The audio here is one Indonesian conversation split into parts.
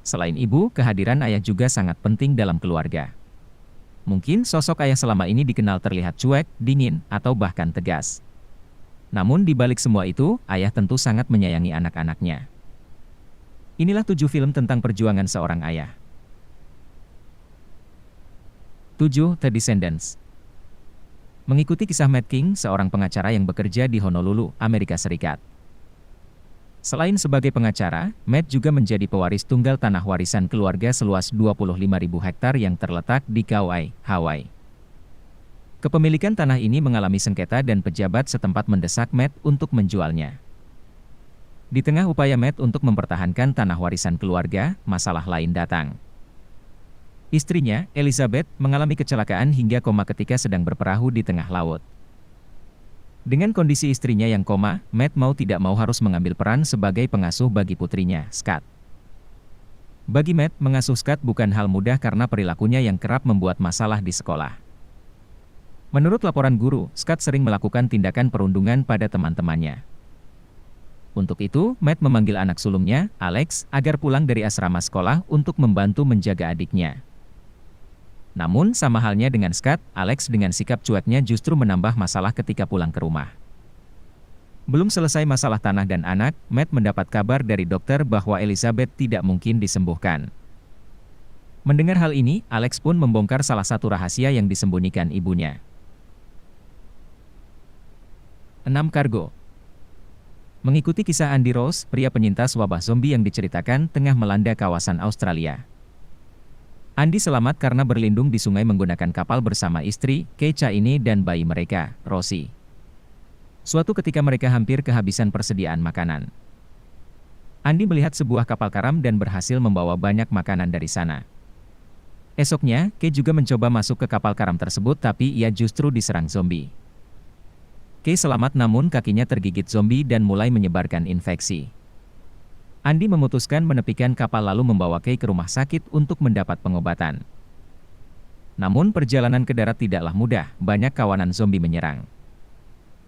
Selain ibu, kehadiran ayah juga sangat penting dalam keluarga. Mungkin sosok ayah selama ini dikenal terlihat cuek, dingin, atau bahkan tegas. Namun di balik semua itu, ayah tentu sangat menyayangi anak-anaknya. Inilah 7 film tentang perjuangan seorang ayah. 7. The Descendants. Mengikuti kisah Matt King, seorang pengacara yang bekerja di Honolulu, Amerika Serikat. Selain sebagai pengacara, Matt juga menjadi pewaris tunggal tanah warisan keluarga seluas 25.000 hektar yang terletak di Kauai, Hawaii. Kepemilikan tanah ini mengalami sengketa dan pejabat setempat mendesak Matt untuk menjualnya. Di tengah upaya Matt untuk mempertahankan tanah warisan keluarga, masalah lain datang. Istrinya, Elizabeth, mengalami kecelakaan hingga koma ketika sedang berperahu di tengah laut. Dengan kondisi istrinya yang koma, Matt mau tidak mau harus mengambil peran sebagai pengasuh bagi putrinya, Scott. Bagi Matt, mengasuh Scott bukan hal mudah karena perilakunya yang kerap membuat masalah di sekolah. Menurut laporan guru, Scott sering melakukan tindakan perundungan pada teman-temannya. Untuk itu, Matt memanggil anak sulungnya, Alex, agar pulang dari asrama sekolah untuk membantu menjaga adiknya. Namun, sama halnya dengan Scott, Alex dengan sikap cueknya justru menambah masalah ketika pulang ke rumah. Belum selesai masalah tanah dan anak, Matt mendapat kabar dari dokter bahwa Elizabeth tidak mungkin disembuhkan. Mendengar hal ini, Alex pun membongkar salah satu rahasia yang disembunyikan ibunya. 6. Kargo. Mengikuti kisah Andy Rose, pria penyintas wabah zombie yang diceritakan tengah melanda kawasan Australia. Andy selamat karena berlindung di sungai menggunakan kapal bersama istri, Keisha ini dan bayi mereka, Rosie. Suatu ketika mereka hampir kehabisan persediaan makanan. Andy melihat sebuah kapal karam dan berhasil membawa banyak makanan dari sana. Esoknya, Kay juga mencoba masuk ke kapal karam tersebut tapi ia justru diserang zombie. Kay selamat namun kakinya tergigit zombie dan mulai menyebarkan infeksi. Andy memutuskan menepikan kapal lalu membawa Kay ke rumah sakit untuk mendapat pengobatan. Namun perjalanan ke darat tidaklah mudah, banyak kawanan zombie menyerang.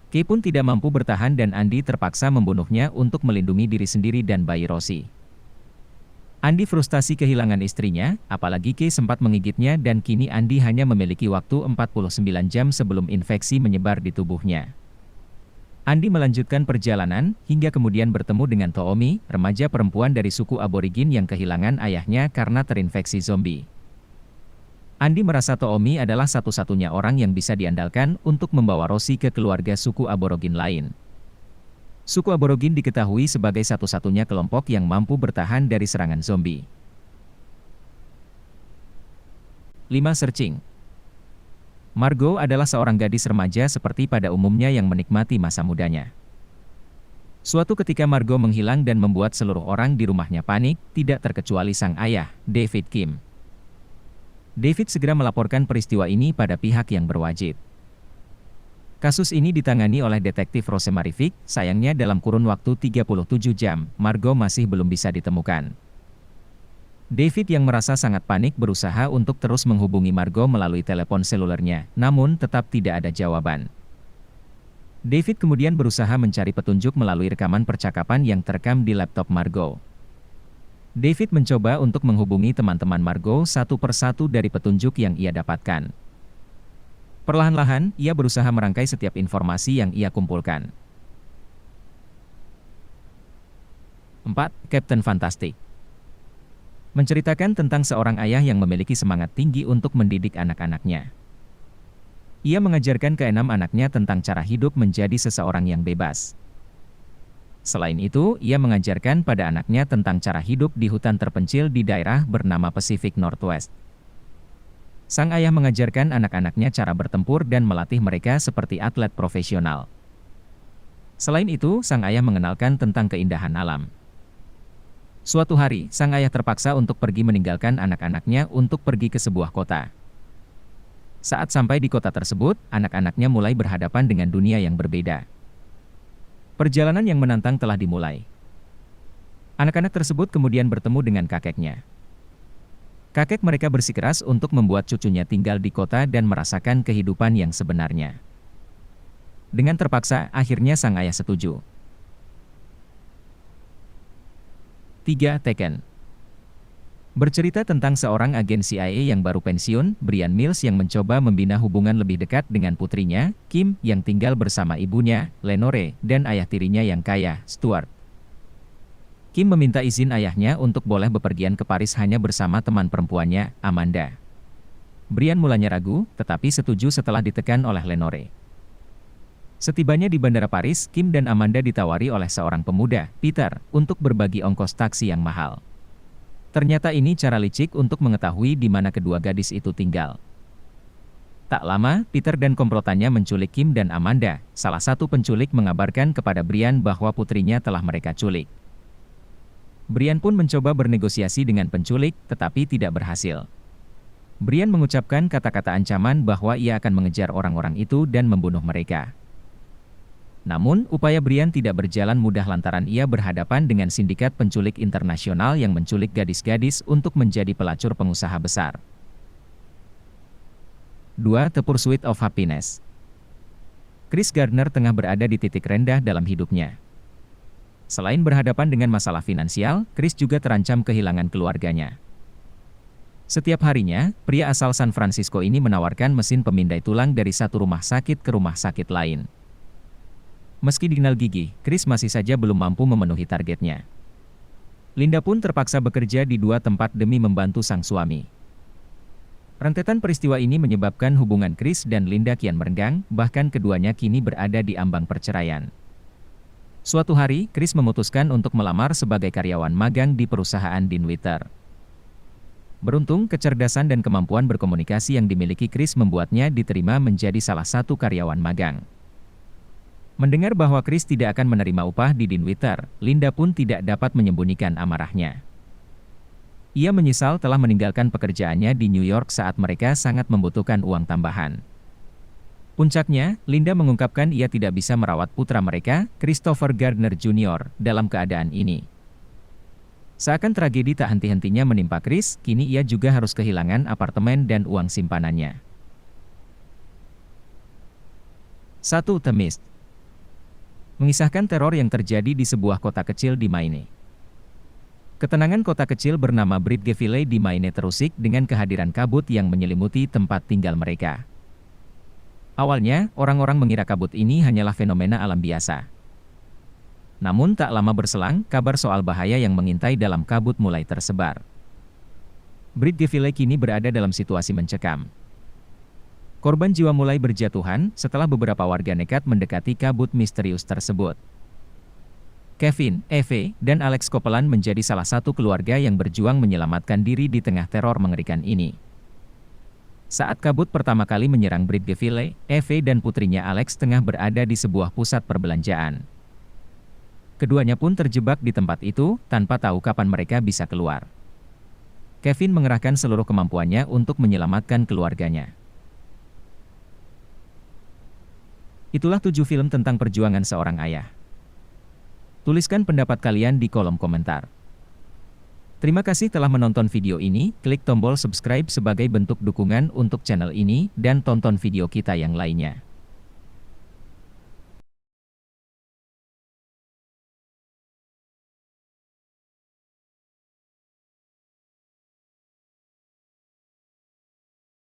Kay pun tidak mampu bertahan dan Andy terpaksa membunuhnya untuk melindungi diri sendiri dan bayi Rosie. Andy frustasi kehilangan istrinya, apalagi Kay sempat menggigitnya dan kini Andy hanya memiliki waktu 49 jam sebelum infeksi menyebar di tubuhnya. Andy melanjutkan perjalanan, hingga kemudian bertemu dengan Toomi, remaja perempuan dari suku aborigin yang kehilangan ayahnya karena terinfeksi zombie. Andy merasa Toomi adalah satu-satunya orang yang bisa diandalkan untuk membawa Rosie ke keluarga suku aborigin lain. Suku aborigin diketahui sebagai satu-satunya kelompok yang mampu bertahan dari serangan zombie. 5. Searching. Margot adalah seorang gadis remaja seperti pada umumnya yang menikmati masa mudanya. Suatu ketika Margot menghilang dan membuat seluruh orang di rumahnya panik, tidak terkecuali sang ayah, David Kim. David segera melaporkan peristiwa ini pada pihak yang berwajib. Kasus ini ditangani oleh detektif Rosemary Fick, sayangnya dalam kurun waktu 37 jam, Margot masih belum bisa ditemukan. David yang merasa sangat panik berusaha untuk terus menghubungi Margot melalui telepon selulernya, namun tetap tidak ada jawaban. David kemudian berusaha mencari petunjuk melalui rekaman percakapan yang terekam di laptop Margot. David mencoba untuk menghubungi teman-teman Margot satu persatu dari petunjuk yang ia dapatkan. Perlahan-lahan, ia berusaha merangkai setiap informasi yang ia kumpulkan. 4. Captain Fantastic. Menceritakan tentang seorang ayah yang memiliki semangat tinggi untuk mendidik anak-anaknya. Ia mengajarkan keenam anaknya tentang cara hidup menjadi seseorang yang bebas. Selain itu, ia mengajarkan pada anaknya tentang cara hidup di hutan terpencil di daerah bernama Pacific Northwest. Sang ayah mengajarkan anak-anaknya cara bertempur dan melatih mereka seperti atlet profesional. Selain itu, sang ayah mengenalkan tentang keindahan alam. Suatu hari, sang ayah terpaksa untuk pergi meninggalkan anak-anaknya untuk pergi ke sebuah kota. Saat sampai di kota tersebut, anak-anaknya mulai berhadapan dengan dunia yang berbeda. Perjalanan yang menantang telah dimulai. Anak-anak tersebut kemudian bertemu dengan kakeknya. Kakek mereka bersikeras untuk membuat cucunya tinggal di kota dan merasakan kehidupan yang sebenarnya. Dengan terpaksa, akhirnya sang ayah setuju. 3. Taken. Bercerita tentang seorang agen CIA yang baru pensiun, Brian Mills yang mencoba membina hubungan lebih dekat dengan putrinya, Kim, yang tinggal bersama ibunya, Lenore, dan ayah tirinya yang kaya, Stuart. Kim meminta izin ayahnya untuk boleh bepergian ke Paris hanya bersama teman perempuannya, Amanda. Brian mulanya ragu, tetapi setuju setelah ditekan oleh Lenore. Setibanya di Bandara Paris, Kim dan Amanda ditawari oleh seorang pemuda, Peter, untuk berbagi ongkos taksi yang mahal. Ternyata ini cara licik untuk mengetahui di mana kedua gadis itu tinggal. Tak lama, Peter dan komplotannya menculik Kim dan Amanda. Salah satu penculik mengabarkan kepada Brian bahwa putrinya telah mereka culik. Brian pun mencoba bernegosiasi dengan penculik, tetapi tidak berhasil. Brian mengucapkan kata-kata ancaman bahwa ia akan mengejar orang-orang itu dan membunuh mereka. Namun, upaya Brian tidak berjalan mudah lantaran ia berhadapan dengan sindikat penculik internasional yang menculik gadis-gadis untuk menjadi pelacur pengusaha besar. 2. The Pursuit of Happiness. Chris Gardner tengah berada di titik rendah dalam hidupnya. Selain berhadapan dengan masalah finansial, Chris juga terancam kehilangan keluarganya. Setiap harinya, pria asal San Francisco ini menawarkan mesin pemindai tulang dari satu rumah sakit ke rumah sakit lain. Meski dikenal gigih, Chris masih saja belum mampu memenuhi targetnya. Linda pun terpaksa bekerja di dua tempat demi membantu sang suami. Rentetan peristiwa ini menyebabkan hubungan Chris dan Linda kian merenggang, bahkan keduanya kini berada di ambang perceraian. Suatu hari, Chris memutuskan untuk melamar sebagai karyawan magang di perusahaan Dinwiddie. Beruntung, kecerdasan dan kemampuan berkomunikasi yang dimiliki Chris membuatnya diterima menjadi salah satu karyawan magang. Mendengar bahwa Chris tidak akan menerima upah di Dinwiddie, Linda pun tidak dapat menyembunyikan amarahnya. Ia menyesal telah meninggalkan pekerjaannya di New York saat mereka sangat membutuhkan uang tambahan. Puncaknya, Linda mengungkapkan ia tidak bisa merawat putra mereka, Christopher Gardner Jr., dalam keadaan ini. Seakan tragedi tak henti-hentinya menimpa Chris, kini ia juga harus kehilangan apartemen dan uang simpanannya. 1. The Mist. Mengisahkan teror yang terjadi di sebuah kota kecil di Maine. Ketenangan kota kecil bernama Bridgeville di Maine terusik dengan kehadiran kabut yang menyelimuti tempat tinggal mereka. Awalnya, orang-orang mengira kabut ini hanyalah fenomena alam biasa. Namun tak lama berselang, kabar soal bahaya yang mengintai dalam kabut mulai tersebar. Bridgeville kini berada dalam situasi mencekam. Korban jiwa mulai berjatuhan setelah beberapa warga nekat mendekati kabut misterius tersebut. Kevin, Eve, dan Alex Copeland menjadi salah satu keluarga yang berjuang menyelamatkan diri di tengah teror mengerikan ini. Saat kabut pertama kali menyerang Bridgeville, Eve dan putrinya Alex tengah berada di sebuah pusat perbelanjaan. Keduanya pun terjebak di tempat itu, tanpa tahu kapan mereka bisa keluar. Kevin mengerahkan seluruh kemampuannya untuk menyelamatkan keluarganya. Itulah 7 film tentang perjuangan seorang ayah. Tuliskan pendapat kalian di kolom komentar. Terima kasih telah menonton video ini, klik tombol subscribe sebagai bentuk dukungan untuk channel ini, dan tonton video kita yang lainnya.